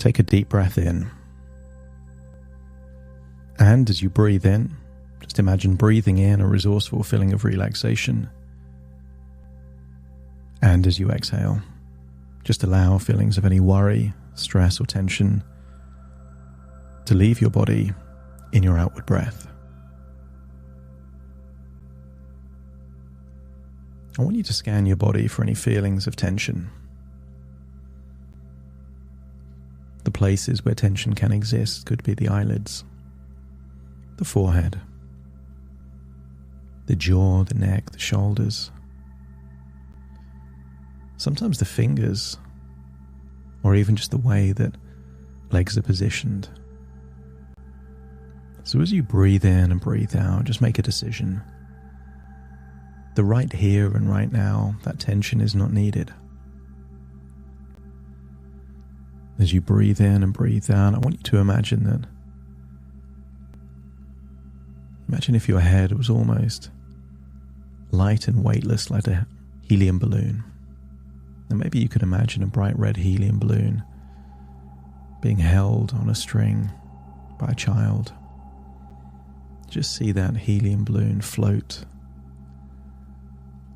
take a deep breath in. And as you breathe in, just imagine breathing in a resourceful feeling of relaxation. And as you exhale, just allow feelings of any worry, stress, or tension to leave your body in your outward breath. I want you to scan your body for any feelings of tension. The places where tension can exist could be the eyelids, the forehead, the jaw, the neck, the shoulders, sometimes the fingers, or even just the way that legs are positioned. So as you breathe in and breathe out, just make a decision. The right here and right now, that tension is not needed. As you breathe in and breathe out, I want you to imagine that. Imagine if your head was almost light and weightless like a helium balloon. And maybe you could imagine a bright red helium balloon being held on a string by a child. Just see that helium balloon float,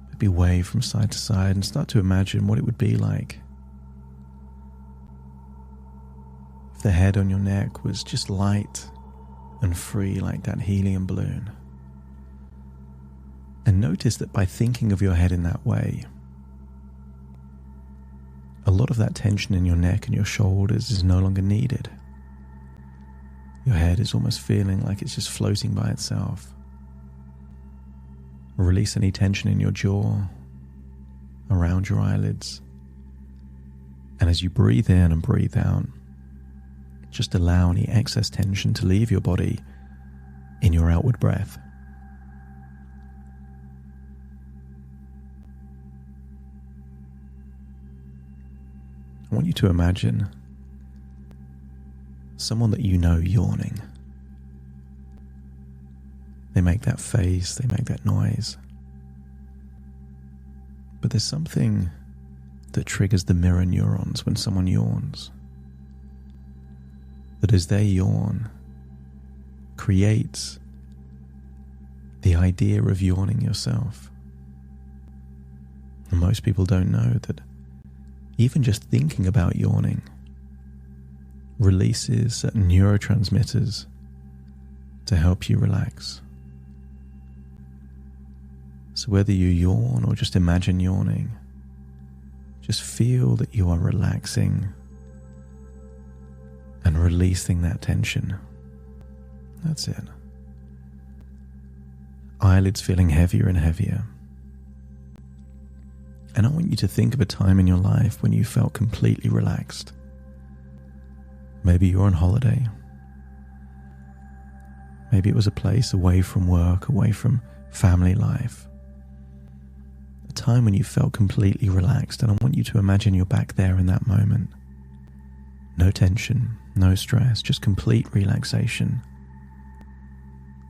maybe wave from side to side, and start to imagine what it would be like if the head on your neck was just light and free like that helium balloon. And notice that by thinking of your head in that way, a lot of that tension in your neck and your shoulders is no longer needed. Your head is almost feeling like it's just floating by itself. Release any tension in your jaw, around your eyelids. And as you breathe in and breathe out, just allow any excess tension to leave your body in your outward breath. I want you to imagine someone that you know yawning. They make that face, they make that noise. But there's something that triggers the mirror neurons when someone yawns. That as they yawn, creates the idea of yawning yourself. And most people don't know that even just thinking about yawning releases certain neurotransmitters to help you relax. So whether you yawn or just imagine yawning, just feel that you are relaxing and releasing that tension. That's it. Eyelids feeling heavier and heavier. And I want you to think of a time in your life when you felt completely relaxed. Maybe you're on holiday. Maybe it was a place away from work, away from family life. A time when you felt completely relaxed, and I want you to imagine you're back there in that moment. No tension, no stress, just complete relaxation.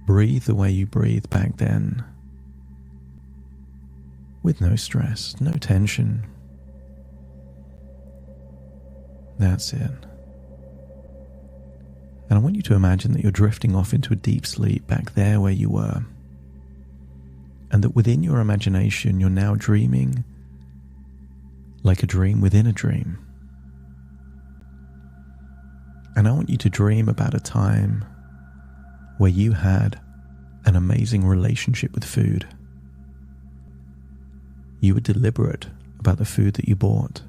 Breathe the way you breathed back then. With no stress, no tension. That's it. And I want you to imagine that you're drifting off into a deep sleep back there where you were. And that within your imagination, you're now dreaming like a dream within a dream. And I want you to dream about a time where you had an amazing relationship with food. You were deliberate about the food that you bought.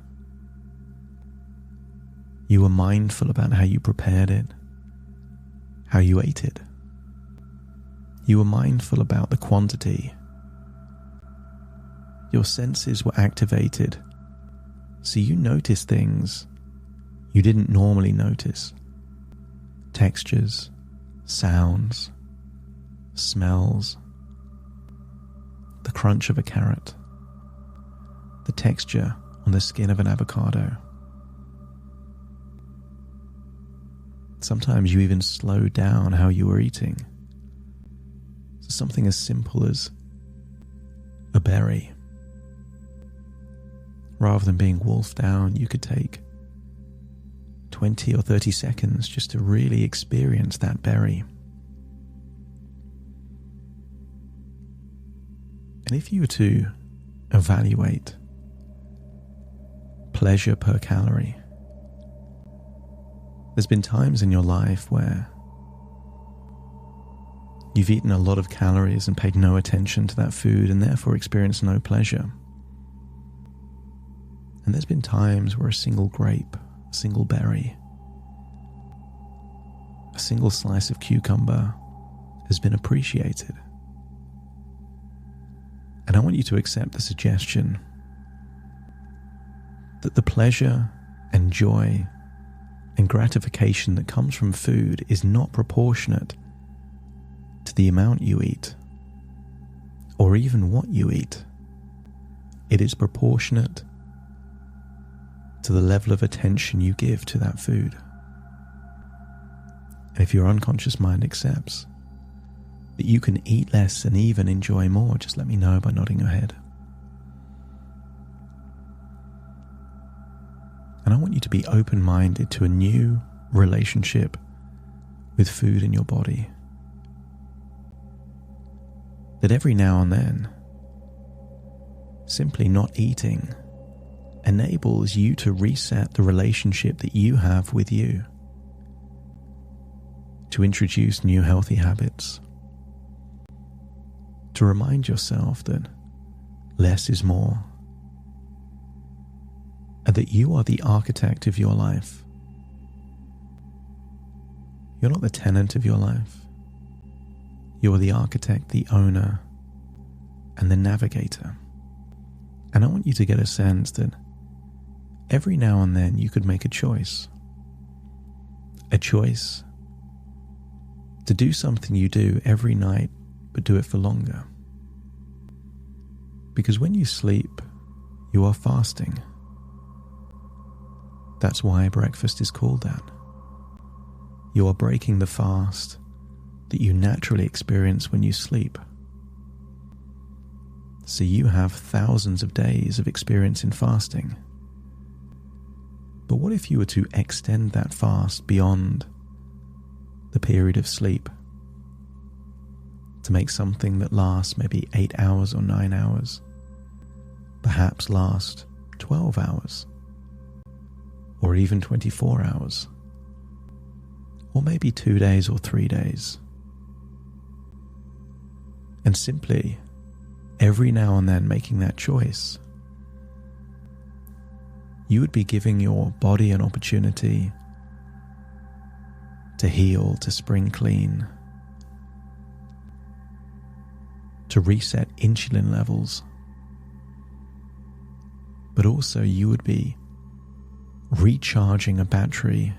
You were mindful about how you prepared it, how you ate it. You were mindful about the quantity. Your senses were activated, so you noticed things you didn't normally notice. Textures, sounds, smells, the crunch of a carrot, the texture on the skin of an avocado. Sometimes you even slowed down how you were eating. So something as simple as a berry. Rather than being wolfed down, you could take 20 or 30 seconds just to really experience that berry. And if you were to evaluate pleasure per calorie, there's been times in your life where you've eaten a lot of calories and paid no attention to that food and therefore experienced no pleasure. And there's been times where a single grape, a single berry, a single slice of cucumber has been appreciated. And I want you to accept the suggestion that the pleasure and joy and gratification that comes from food is not proportionate to the amount you eat, or even what you eat. It is proportionate to the level of attention you give to that food. And if your unconscious mind accepts that you can eat less and even enjoy more, just let me know by nodding your head. And I want you to be open-minded to a new relationship with food in your body. That every now and then, simply not eating enables you to reset the relationship that you have with you, to introduce new healthy habits, to remind yourself that less is more, and that you are the architect of your life. You're not the tenant of your life. You are the architect, the owner, and the navigator. And I want you to get a sense that every now and then you could make a choice. A choice to do something you do every night, but do it for longer. Because when you sleep, you are fasting. That's why breakfast is called that. You are breaking the fast that you naturally experience when you sleep. So you have thousands of days of experience in fasting. But what if you were to extend that fast beyond the period of sleep, to make something that lasts maybe 8 hours or 9 hours, perhaps last 12 hours, or even 24 hours, or maybe 2 days or 3 days. And simply, every now and then making that choice, you would be giving your body an opportunity to heal, to spring clean, to reset insulin levels. But also you would be recharging a battery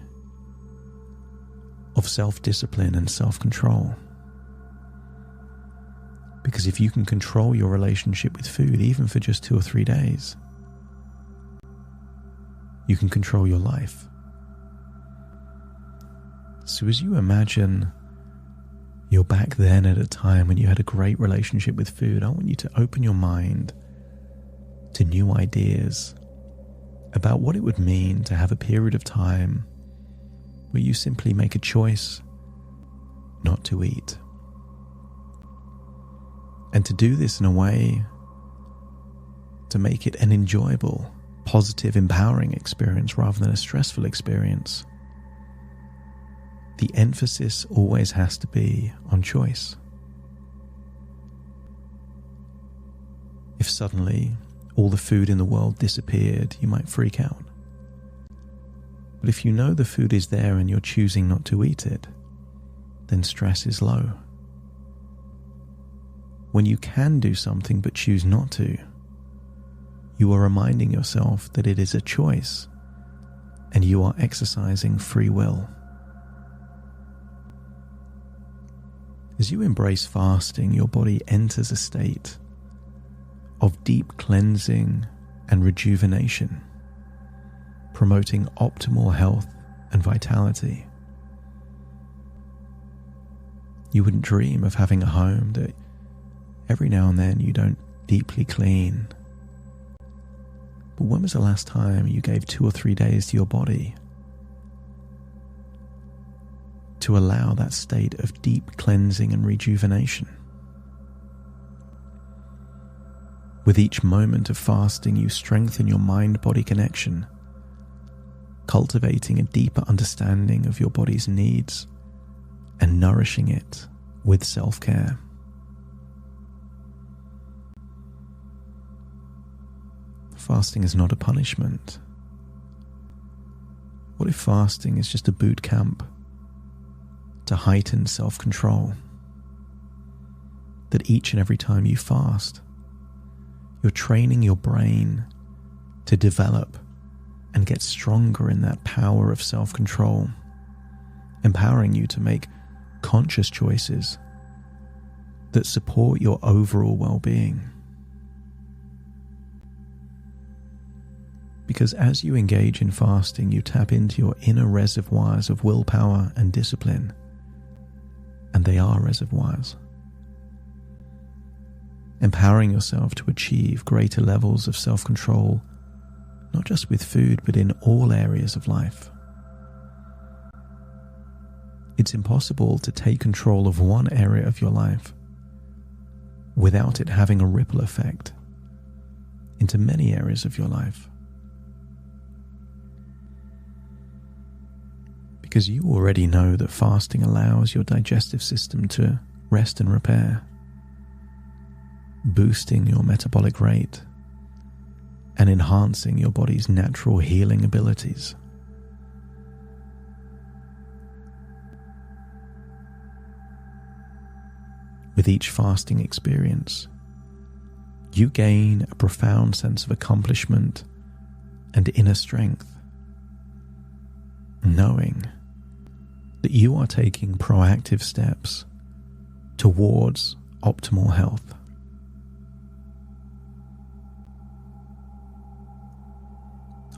of self-discipline and self-control. Because if you can control your relationship with food, even for just 2 or 3 days, you can control your life. So as you imagine you're back then at a time when you had a great relationship with food, I want you to open your mind to new ideas about what it would mean to have a period of time where you simply make a choice not to eat. And to do this in a way to make it an enjoyable, positive, empowering experience rather than a stressful experience. The emphasis always has to be on choice. If suddenly all the food in the world disappeared, you might freak out. But if you know the food is there and you're choosing not to eat it, then stress is low. When you can do something but choose not to, you are reminding yourself that it is a choice and you are exercising free will. As you embrace fasting, your body enters a state of deep cleansing and rejuvenation, promoting optimal health and vitality. You wouldn't dream of having a home that every now and then you don't deeply clean. But when was the last time you gave 2 or 3 days to your body to allow that state of deep cleansing and rejuvenation. With each moment of fasting, you strengthen your mind-body connection, cultivating a deeper understanding of your body's needs and nourishing it with self-care. Fasting is not a punishment. What if fasting is just a boot camp to heighten self-control? That each and every time you fast, you're training your brain to develop and get stronger in that power of self-control, empowering you to make conscious choices that support your overall well-being. Because as you engage in fasting, you tap into your inner reservoirs of willpower and discipline, and they are reservoirs, empowering yourself to achieve greater levels of self-control, not just with food, but in all areas of life. It's impossible to take control of one area of your life without it having a ripple effect into many areas of your life. Because you already know that fasting allows your digestive system to rest and repair, boosting your metabolic rate and enhancing your body's natural healing abilities. With each fasting experience, you gain a profound sense of accomplishment and inner strength, knowing that you are taking proactive steps towards optimal health.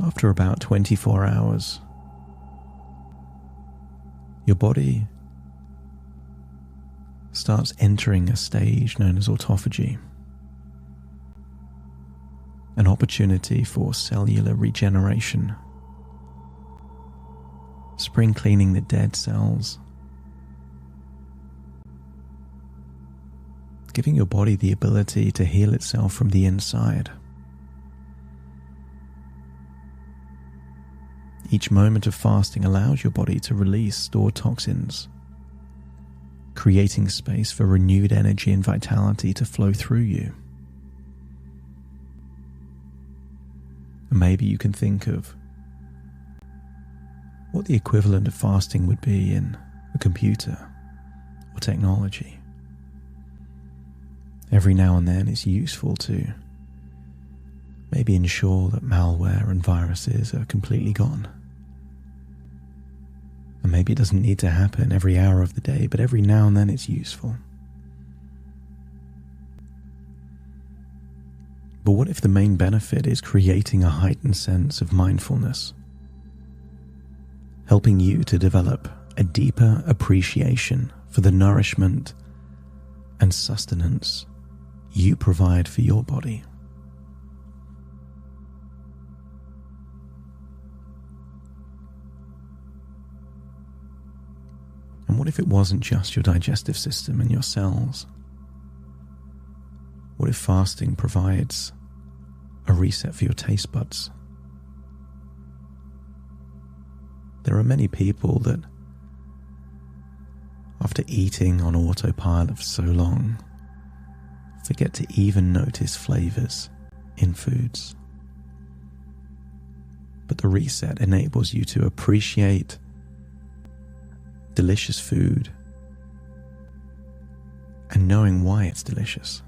After about 24 hours, your body starts entering a stage known as autophagy, an opportunity for cellular regeneration, spring cleaning the dead cells, giving your body the ability to heal itself from the inside. Each moment of fasting allows your body to release stored toxins, creating space for renewed energy and vitality to flow through you. Maybe you can think of what the equivalent of fasting would be in a computer or technology. Every now and then it's useful to maybe ensure that malware and viruses are completely gone. And maybe it doesn't need to happen every hour of the day, but every now and then it's useful. But what if the main benefit is creating a heightened sense of mindfulness, helping you to develop a deeper appreciation for the nourishment and sustenance you provide for your body? And what if it wasn't just your digestive system and your cells? What if fasting provides a reset for your taste buds? There are many people that, after eating on autopilot for so long, forget to even notice flavors in foods. But the reset enables you to appreciate delicious food and knowing why it's delicious.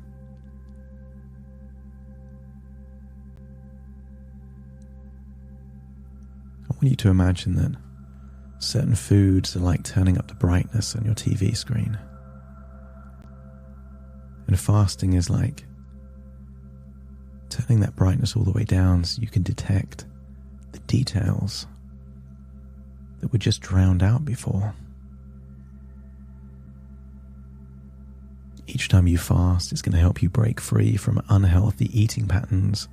I want you to imagine that certain foods are like turning up the brightness on your TV screen. And fasting is like turning that brightness all the way down so you can detect the details that were just drowned out before. Each time you fast, it's going to help you break free from unhealthy eating patterns,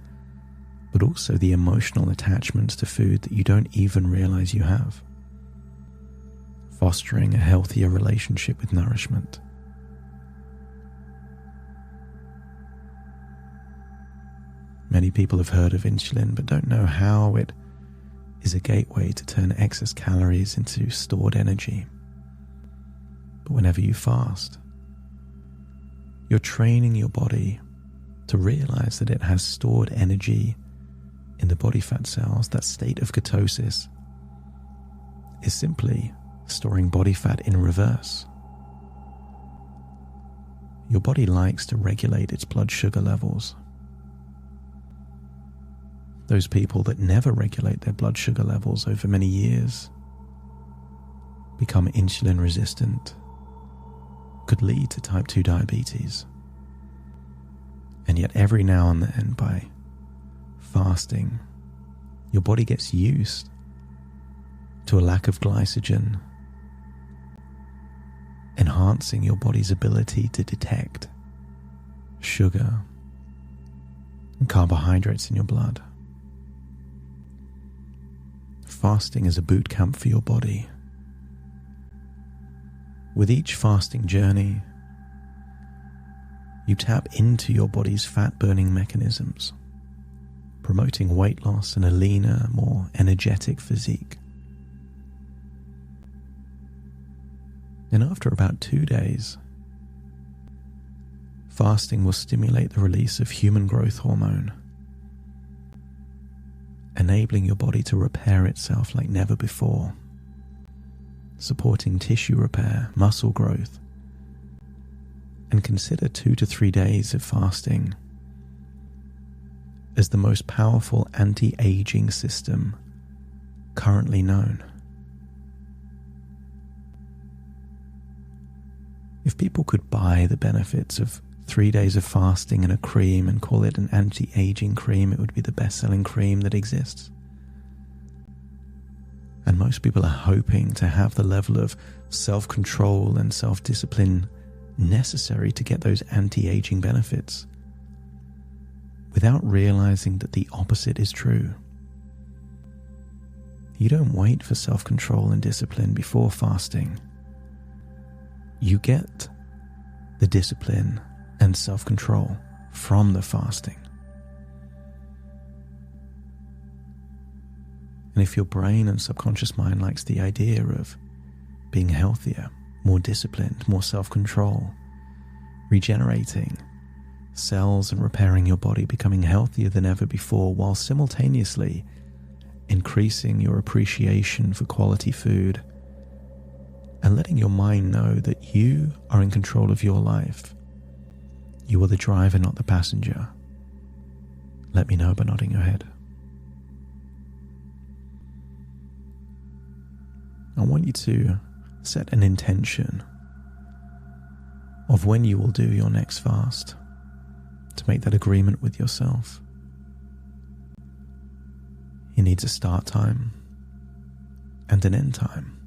but also the emotional attachments to food that you don't even realize you have. fostering a healthier relationship with nourishment. Many people have heard of insulin but don't know how it is a gateway to turn excess calories into stored energy. But whenever you fast, you're training your body to realize that it has stored energy in the body fat cells. That state of ketosis is simply storing body fat in reverse. Your body likes to regulate its blood sugar levels. Those people that never regulate their blood sugar levels over many years become insulin resistant, could lead to type 2 diabetes. And yet every now and then, by fasting, your body gets used to a lack of glycogen, enhancing your body's ability to detect sugar and carbohydrates in your blood. Fasting is a boot camp for your body. With each fasting journey, you tap into your body's fat-burning mechanisms, promoting weight loss and a leaner, more energetic physique. And after about 2 days, fasting will stimulate the release of human growth hormone, enabling your body to repair itself like never before, supporting tissue repair, muscle growth. And consider 2 to 3 days of fasting as the most powerful anti-aging system currently known. If people could buy the benefits of 3 days of fasting and a cream and call it an anti-aging cream, it would be the best-selling cream that exists. And most people are hoping to have the level of self-control and self-discipline necessary to get those anti-aging benefits, without realizing that the opposite is true. You don't wait for self-control and discipline before fasting. You get the discipline and self-control from the fasting. And if your brain and subconscious mind likes the idea of being healthier, more disciplined, more self-control, regenerating cells and repairing your body, becoming healthier than ever before, while simultaneously increasing your appreciation for quality food and letting your mind know that you are in control of your life. You are the driver, not the passenger. Let me know by nodding your head. I want you to set an intention of when you will do your next fast, to make that agreement with yourself. It needs a start time and an end time.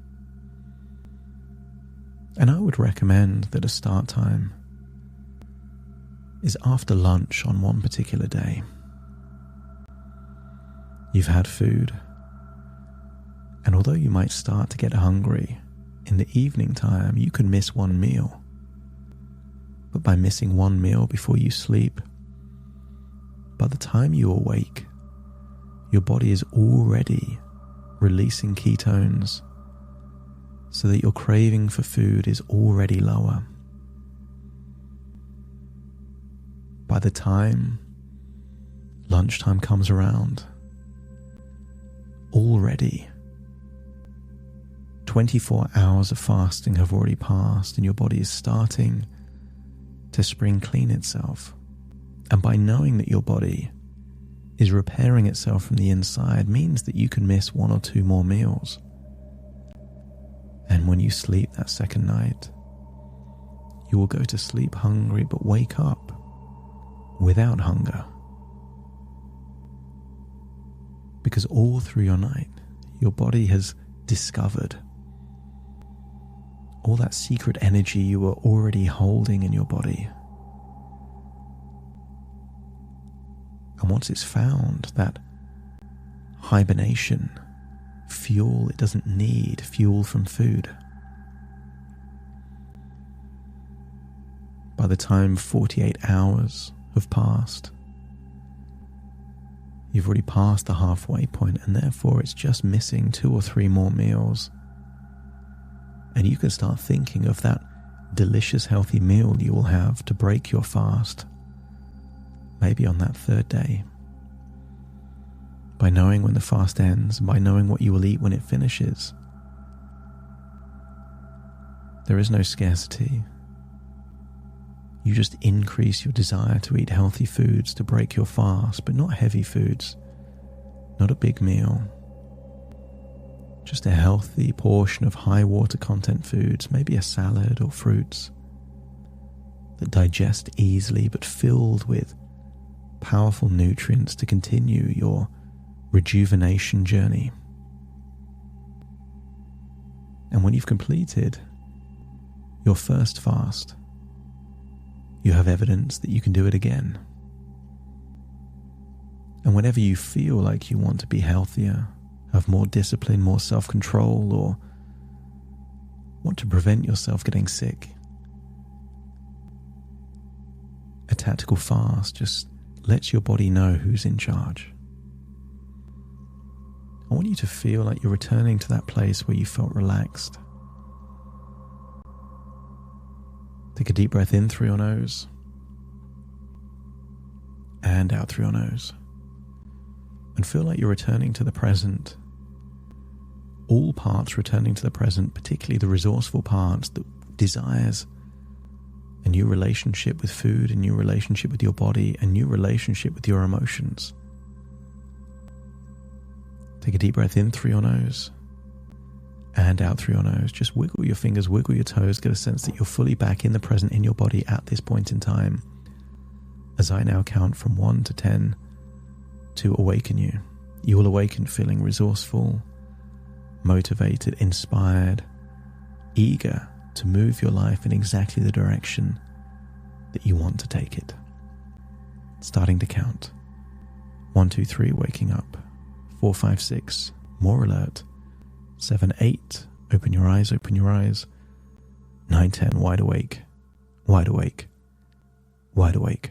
And I would recommend that a start time is after lunch on one particular day. You've had food, and although you might start to get hungry in the evening time, you can miss one meal. But by missing one meal before you sleep, by the time you awake, your body is already releasing ketones so that your craving for food is already lower. By the time lunchtime comes around, already 24 hours of fasting have already passed and your body is starting to spring clean itself. And by knowing that your body is repairing itself from the inside means that you can miss 1 or 2 more meals. And when you sleep that second night, you will go to sleep hungry but wake up without hunger. Because all through your night, your body has discovered all that secret energy you were already holding in your body. And once it's found that hibernation, fuel, it doesn't need fuel from food. by the time 48 hours have passed, you've already passed the halfway point, and therefore it's just missing 2 or 3 more meals. And you can start thinking of that delicious, healthy meal you will have to break your fast, maybe on that 3rd day. By knowing when the fast ends, by knowing what you will eat when it finishes, there is no scarcity. You just increase your desire to eat healthy foods to break your fast, but not heavy foods, not a big meal. Just a healthy portion of high water content foods, maybe a salad or fruits that digest easily but filled with powerful nutrients to continue your rejuvenation journey. And when you've completed your first fast, you have evidence that you can do it again. And whenever you feel like you want to be healthier, have more discipline, more self-control, or want to prevent yourself getting sick, a tactical fast just lets your body know who's in charge. I want you to feel like you're returning to that place where you felt relaxed. Take a deep breath in through your nose and out through your nose, and feel like you're returning to the present. All parts returning to the present, particularly the resourceful parts that desires a new relationship with food, a new relationship with your body, a new relationship with your emotions. Take a deep breath in through your nose and out through your nose. Just wiggle your fingers, wiggle your toes, get a sense that you're fully back in the present in your body at this point in time. As I now count from 1 to 10 to awaken you. You will awaken feeling resourceful, motivated, inspired, eager to move your life in exactly the direction that you want to take it. Starting to count. 1, 2, 3, waking up. 4, 5, 6, more alert. 7, 8, open your eyes, open your eyes. 9, 10, wide awake, wide awake, wide awake.